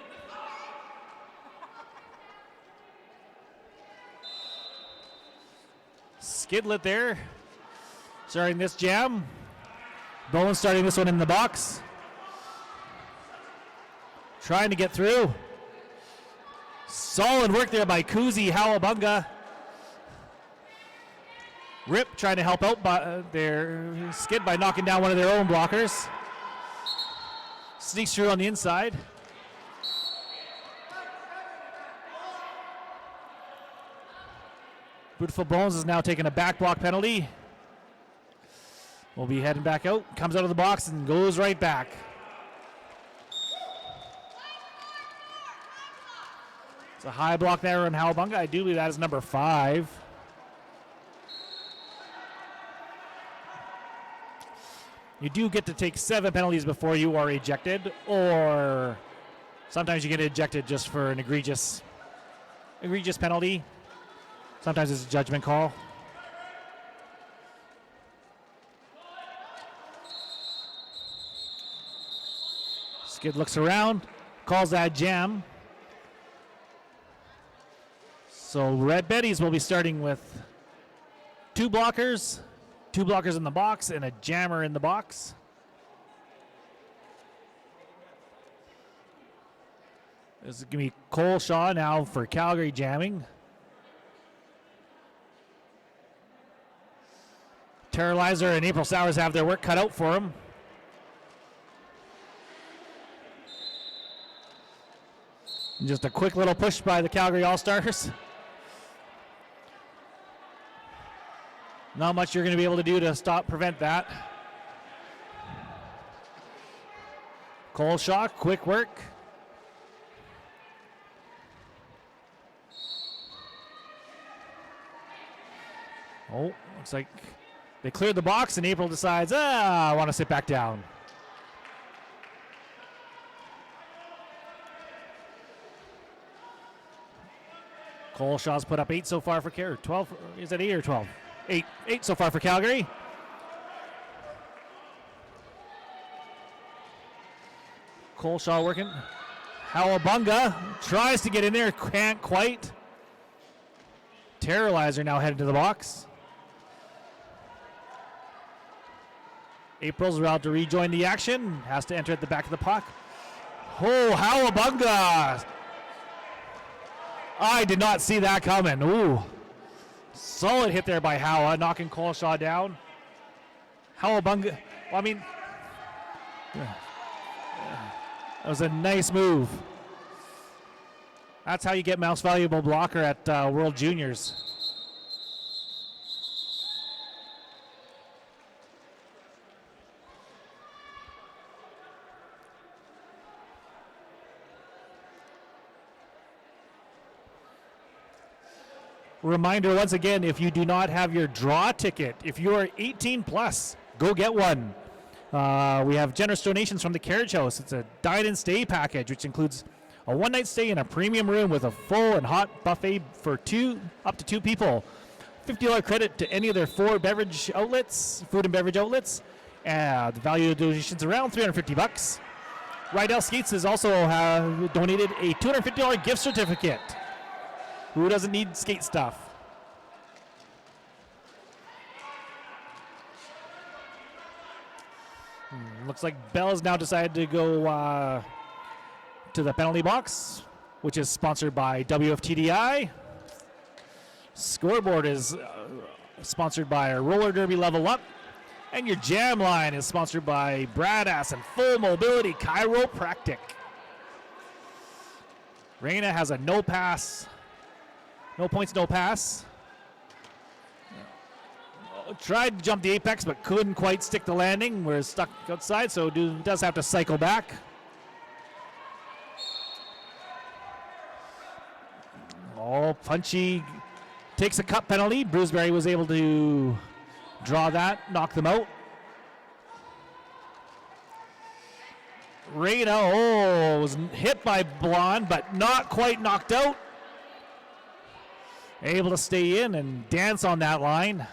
Skidlet there, starting this jam. Bowen starting this one in the box. Trying to get through. Solid work there by Kuzi Howabunga. Rip trying to help out their skid by knocking down one of their own blockers. Sneaks through on the inside. Beautiful Bones is now taking a back block penalty. Will be heading back out. Comes out of the box and goes right back. It's a high block there on Howabunga. I do believe that is number 5. You do get to take 7 penalties before you are ejected, or sometimes you get ejected just for an egregious penalty. Sometimes it's a judgment call. Skid looks around, calls that jam. So Red Betties will be starting with 2 blockers in the box, and a jammer in the box. This is going to be Cole Shaw now for Calgary jamming. Terralizer and April Sowers have their work cut out for him. And just a quick little push by the Calgary Allstars. Not much you're going to be able to do to prevent that. Cole Shaw, quick work. Oh, looks like they cleared the box and April decides, I want to sit back down. Cole Shaw's put up 8 so far for Calgary. 12, is that 8 or 12? 8 so far for Calgary. Cole Shaw working. Howabunga tries to get in there, can't quite. Terralizer now headed to the box. April's about to rejoin the action. Has to enter at the back of the puck. Oh, Howabunga! I did not see that coming. Ooh. Solid hit there by Howa, knocking Cole Shaw down. Howabunga, well, I mean, that was a nice move. That's how you get most valuable blocker at World Juniors. Reminder once again, if you do not have your draw ticket, if you are 18 plus, go get one. We have generous donations from the Carriage House. It's a dine and stay package, which includes a one-night stay in a premium room with a full and hot buffet for up to two people. $50 credit to any of their 4 beverage outlets, food and beverage outlets. The value of donations around $350. Rydell Skates has also donated a $250 gift certificate. Who doesn't need skate stuff? Looks like Bell has now decided to go to the penalty box, which is sponsored by WFTDI. Scoreboard is sponsored by Roller Derby Level Up. And your jam line is sponsored by Bradass and Full Mobility Chiropractic. Reina has a no pass. No points, no pass. Tried to jump the apex, but couldn't quite stick the landing. We're stuck outside, so does have to cycle back. Oh, Punchy takes a cut penalty. Bruceberry was able to draw that, knock them out. Reina, was hit by Blonde, but not quite knocked out. Able to stay in and dance on that line.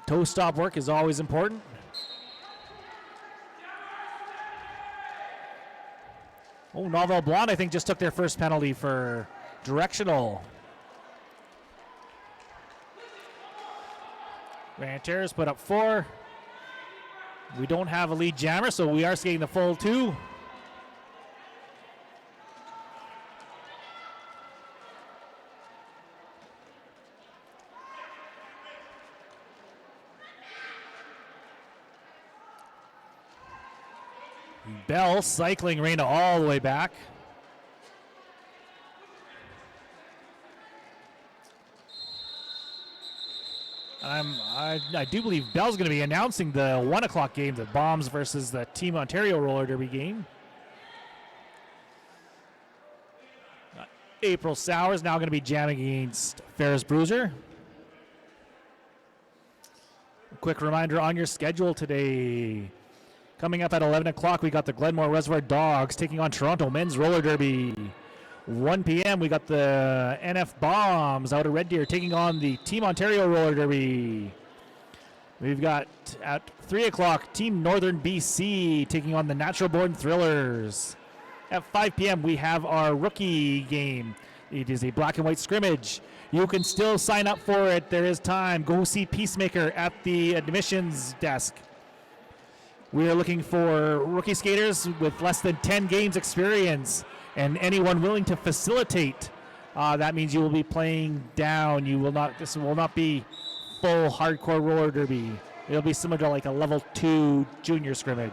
Toe stop work is always important. Oh, Novel Blonde, I think, just took their first penalty for directional. Rancheros put up 4. We don't have a lead jammer, so we are skating the full 2. Bell cycling Reina all the way back. I do believe Bell's going to be announcing the 1 o'clock game, the Bombs versus the Team Ontario Roller Derby game. April Sowers now going to be jamming against Ferris Bruiser. quick reminder on your schedule today. Coming up at 11 o'clock, we got the Glenmore Reservoir Dogs taking on Toronto Men's Roller Derby. 1 p.m., we got the NF Bombs out of Red Deer taking on the Team Ontario Roller Derby. We've got at 3 o'clock, Team Northern BC taking on the Natural Born Thrillers. At 5 p.m., we have our rookie game. It is a black and white scrimmage. You can still sign up for it. There is time. Go see Peacemaker at the admissions desk. We are looking for rookie skaters with less than 10 games experience and anyone willing to facilitate. That means you will be playing down. This will not be full hardcore roller derby. It'll be similar to like a level 2 junior scrimmage.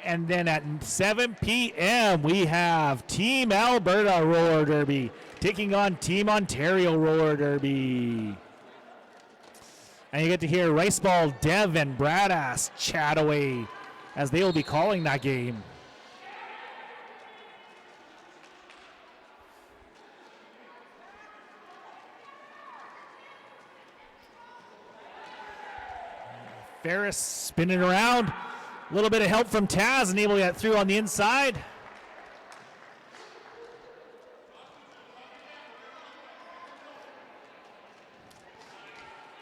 And then at 7 p.m., we have Team Alberta Roller Derby taking on Team Ontario Roller Derby. And you get to hear Riceball, Dev, and Bradass chat away as they will be calling that game. Ferris spinning around. A little bit of help from Taz and able to get through on the inside.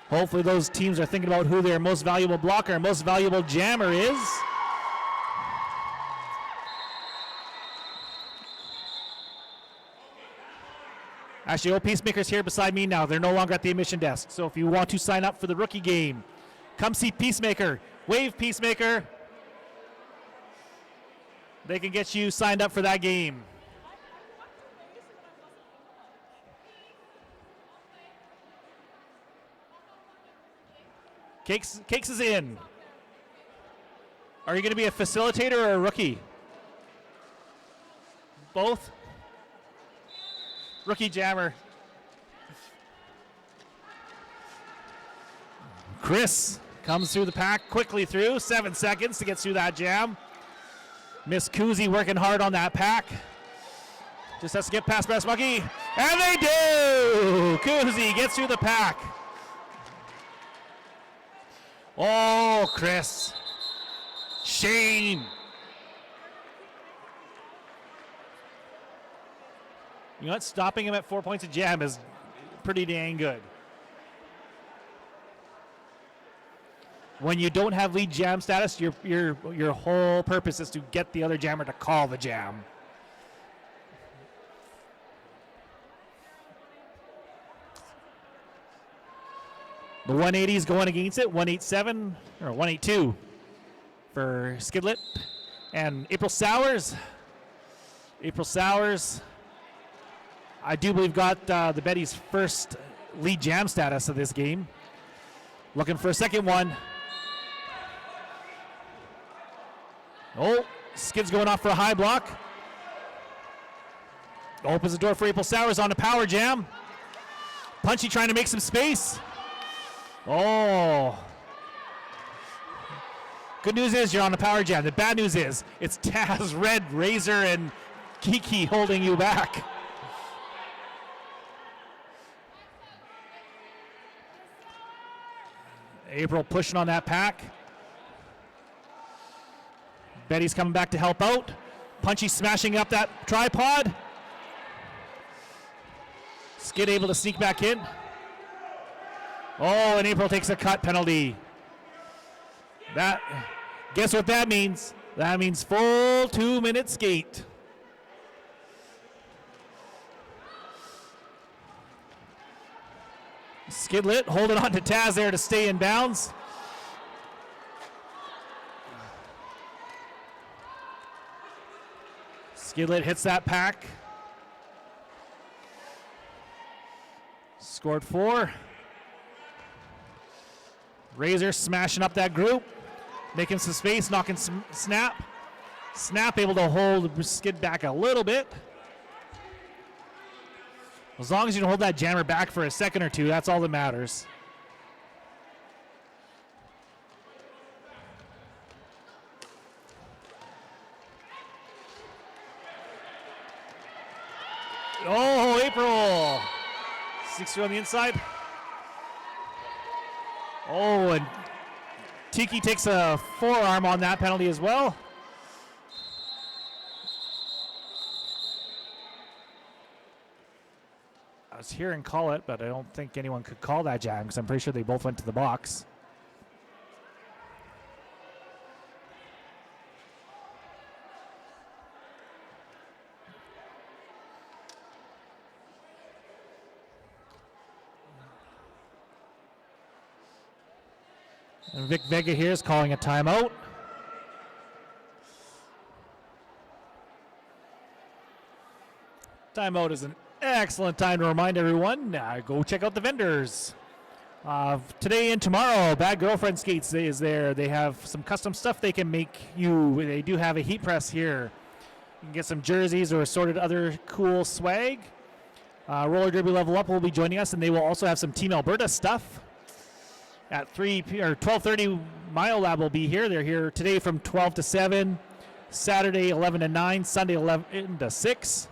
Hopefully those teams are thinking about who their most valuable blocker and most valuable jammer is. Actually, Peacemaker's here beside me now. They're no longer at the admission desk. So if you want to sign up for the rookie game, come see Peacemaker. Wave Peacemaker. They can get you signed up for that game. Cakes is in. Are you going to be a facilitator or a rookie? Both? Rookie jammer. Chris comes through the pack, quickly through. 7 seconds to get through that jam. Miss Kuzi working hard on that pack. Just has to get past Brass Monkey. And they do! Kuzi gets through the pack. Oh, Chris. Shame. You know what? Stopping him at 4 points a jam is pretty dang good. When you don't have lead jam status, your whole purpose is to get the other jammer to call the jam. The 180 is going against it. 187 or 182 for Skidlet and April Sowers. April Sowers, I do believe, got the Betties' first lead jam status of this game. Looking for a second one. Oh, Skid's going off for a high block. Opens the door for April Sowers on a power jam. Punchy trying to make some space. Oh. Good news is you're on the power jam. The bad news is it's Taz, Red, Razor, and Kiki holding you back. April pushing on that pack. Betty's coming back to help out. Punchy smashing up that tripod. Skid able to sneak back in. Oh, and April takes a cut penalty. Guess what that means? That means full 2-minute skate. Skidlet holding on to Taz there to stay in bounds. Skidlet hits that pack. Scored 4. Razor smashing up that group. Making some space, knocking some Snap. Snap able to hold Skid back a little bit. As long as you can hold that jammer back for a second or two, that's all that matters. Oh, April. 6-2 on the inside. Oh, and Tiki takes a forearm on that penalty as well. I was hearing call it, but I don't think anyone could call that jam because I'm pretty sure they both went to the box. And Vic Vega here is calling a timeout. Timeout is an excellent time to remind everyone, go check out the vendors. Today and tomorrow, Bad Girlfriend Skates is there. They have some custom stuff they can make you. They do have a heat press here. You can get some jerseys or assorted other cool swag. Roller Derby Level Up will be joining us, and they will also have some Team Alberta stuff. At 12:30, Mile Lab will be here. They're here today from 12 to 7, Saturday 11 to 9, Sunday 11 to 6.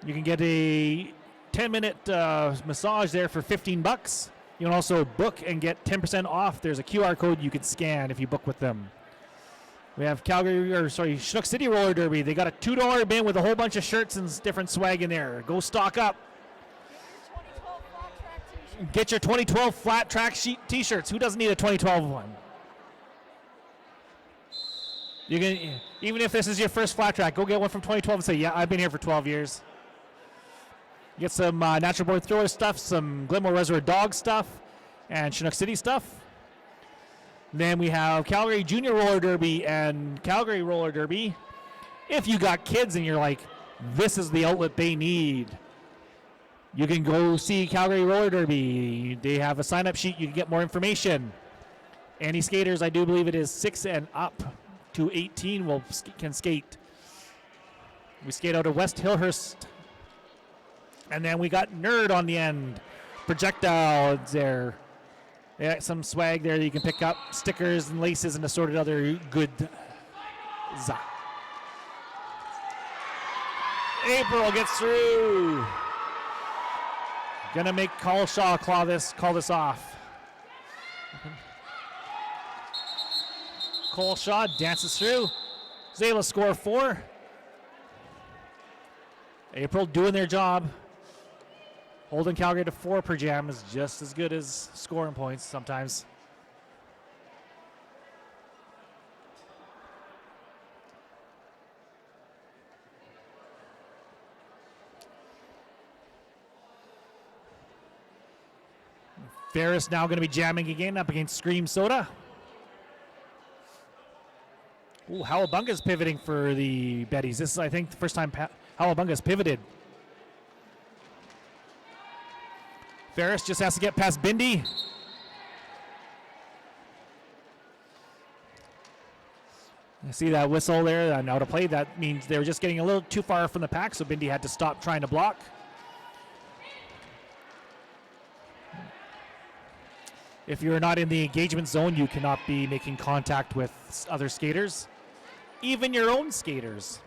You can get a 10-minute massage there for $15. You can also book and get 10% off. There's a QR code you can scan if you book with them. We have Chinook City Roller Derby. They got a $2 bin with a whole bunch of shirts and different swag in there. Go stock up. Get your 2012 flat track sheet t-shirts. Who doesn't need a 2012 one? You can, even if this is your first flat track, go get one from 2012 and say, yeah, I've been here for 12 years. Get some Natural Born Thriller stuff, some Glenmore Reservoir Dog stuff, and Chinook City stuff. Then we have Calgary Junior Roller Derby and Calgary Roller Derby. If you got kids and you're like, this is the outlet they need, you can go see Calgary Roller Derby. They have a sign-up sheet. You can get more information. Any skaters, I do believe it is 6 and up to 18 can skate. We skate out of West Hillhurst. And then we got Nerd on the end. Projectile there. They got some swag there that you can pick up. Stickers and laces and assorted other goods. April gets through. Gonna make Colshaw call this off. Colshaw dances through. Zayla score 4. April doing their job. Holding Calgary to 4 per jam is just as good as scoring points sometimes. Ferris now going to be jamming again up against Scream Soda. Ooh, Howabunga's pivoting for the Betties. This is, I think, the first time Howabunga's pivoted. Ferris just has to get past Bindi. I see that whistle there, now to play. That means they were just getting a little too far from the pack, so Bindi had to stop trying to block. If you're not in the engagement zone, you cannot be making contact with other skaters, even your own skaters.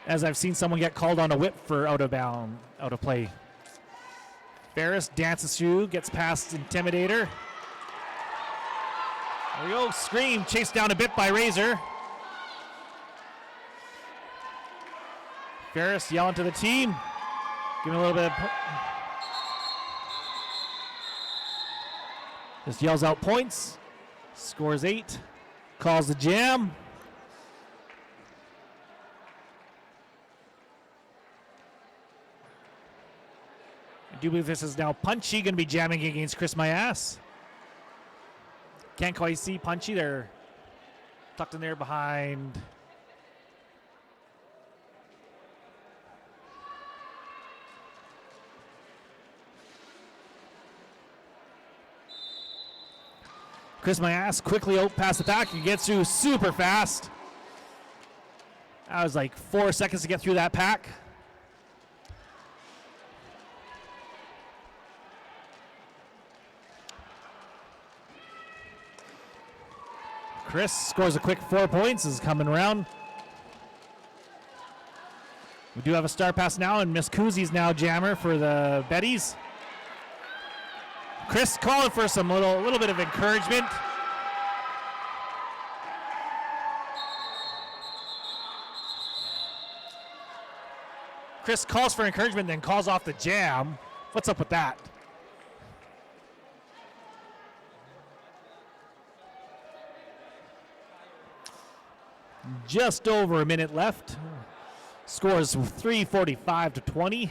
As I've seen someone get called on a whip for out of play. Ferris dances through, gets past Intimidator. There we go, Scream chased down a bit by Razor. Ferris yelling to the team, giving a little bit of... Just yells out points, scores 8, calls the jam. I do believe this is now Punchy going to be jamming against Chris My Ass. Can't quite see Punchy. They're tucked in there behind. Chris My Ass quickly out past the back and gets through super fast. That was like 4 seconds to get through that pack. Chris scores a quick 4 points, is coming around. We do have a star pass now, and Miss Koozy's now jammer for the Betties. Chris calling for some little bit of encouragement. Chris calls for encouragement, then calls off the jam. What's up with that? Just over a minute left. Scores 3:45-20.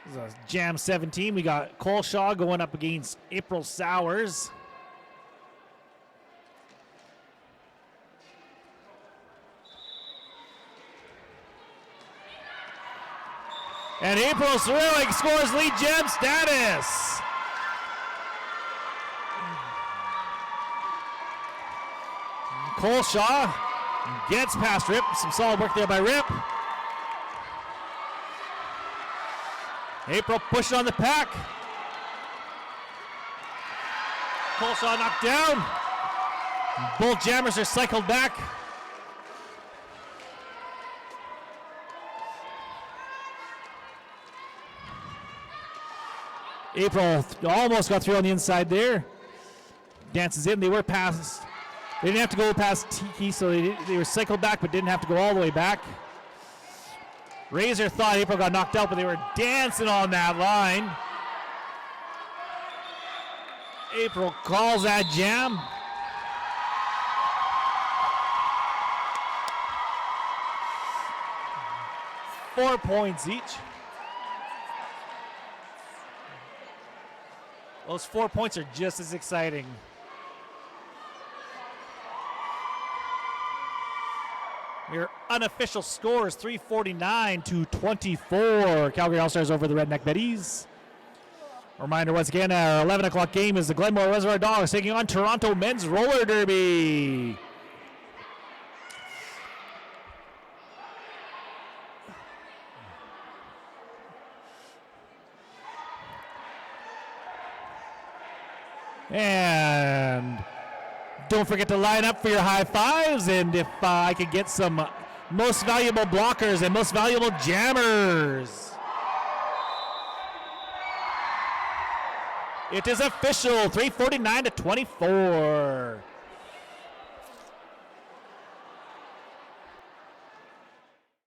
This is a jam 17. We got Cole Shaw going up against April Sowers. And April Cyrillic scores lead jam status. Cole Shaw gets past Rip. Some solid work there by Rip. April pushing on the pack. Cole Shaw knocked down. Both jammers are cycled back. April almost got through on the inside there. Dances in. They were past. They didn't have to go past Tiki, so they were cycled back, but didn't have to go all the way back. Razor thought April got knocked out, but they were dancing on that line. April calls that jam. Four points each. Those 4 points are just as exciting. Your unofficial score is 349-24. Calgary Allstars over the Redneck Betties. Reminder once again, our 11 o'clock game is the Glenmore Reservoir Dogs taking on Toronto Men's Roller Derby. And don't forget to line up for your high fives, and if I could get some most valuable blockers and most valuable jammers. It is official, 349-24.